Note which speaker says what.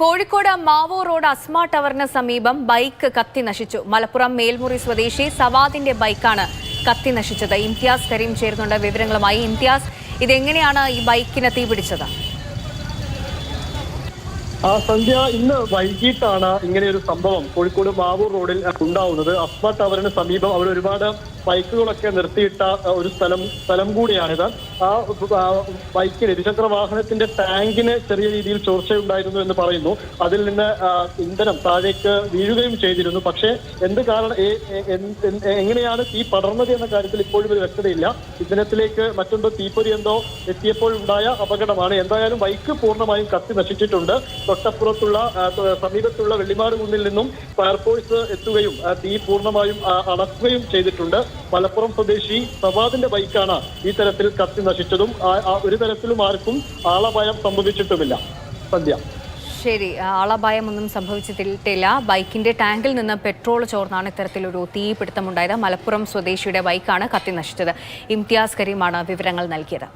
Speaker 1: Kozhikode Mavoor road Asma ടവറിന് സമീപം bike കത്തി നശിച്ചു. മലപ്പുറം മേൽമുറി സ്വദേശി സവാദിന്റെ ബൈക്കാണ് കത്തി നശിച്ചത്. ഇംതിയാസ് കരീം ചേരുന്നുണ്ട് വിവരങ്ങളുമായി. ഇംതിയാസ്, ഇതെങ്ങനെയാണ് ഈ ബൈക്കിന് തീപിടിച്ചത്?
Speaker 2: സന്ധ്യ, ഇന്ന് വൈകിട്ടാണ് ഇങ്ങനെയൊരു സംഭവം കോഴിക്കോട് മാവൂർ റോഡിൽ ഉണ്ടാവുന്നത്. അസ്മ ടവറിന് സമീപം അവിടെ ഒരുപാട് ബൈക്കുകളൊക്കെ നിർത്തിയിട്ട ഒരു സ്ഥലം കൂടിയാണിത്. ആ ബൈക്കിന്, ഇരുചക്ര വാഹനത്തിന്റെ ടാങ്കിന് ചെറിയ രീതിയിൽ ചോർച്ചയുണ്ടായിരുന്നു എന്ന് പറയുന്നു. അതിൽ നിന്ന് ഇന്ധനം താഴേക്ക് വീഴുകയും ചെയ്തിരുന്നു. പക്ഷേ എന്ത് കാരണം, എങ്ങനെയാണ് തീ പടർന്നത് എന്ന കാര്യത്തിൽ ഇപ്പോഴും ഒരു വ്യക്തതയില്ല. ഇന്ധനത്തിലേക്ക് മറ്റെന്തോ തീപ്പൊരി എന്തോ എത്തിയപ്പോഴുണ്ടായ അപകടമാണ്. എന്തായാലും ബൈക്ക് പൂർണ്ണമായും കത്തി നശിച്ചിട്ടുണ്ട്. തൊട്ടപ്പുറത്തുള്ള സമീപത്തുള്ള വെള്ളിമാട് കുന്നിൽ നിന്നും ഫയർഫോഴ്സ് എത്തുകയും തീ പൂർണ്ണമായും അണക്കുകയും ചെയ്തിട്ടുണ്ട്. മലപ്പുറം സ്വദേശി സവാദിന്റെ ബൈക്കാണ് ഈ തരത്തിൽ കത്തി നശിച്ചതും ഒരു തരത്തിലും ആർക്കും ആളപായം സംഭവിച്ചിട്ടുമില്ല. സന്ധ്യ,
Speaker 1: ശരി, ആളപായമൊന്നും സംഭവിച്ചിട്ടില്ല. ബൈക്കിന്റെ ടാങ്കിൽ നിന്ന് പെട്രോൾ ചോർന്നാണ് ഇത്തരത്തിലൊരു തീപിടുത്തമുണ്ടായത്. മലപ്പുറം സ്വദേശിയുടെ ബൈക്കാണ് കത്തി നശിച്ചത്. ഇംതിയാസ് കരീമാണ് വിവരങ്ങൾ നൽകിയത്.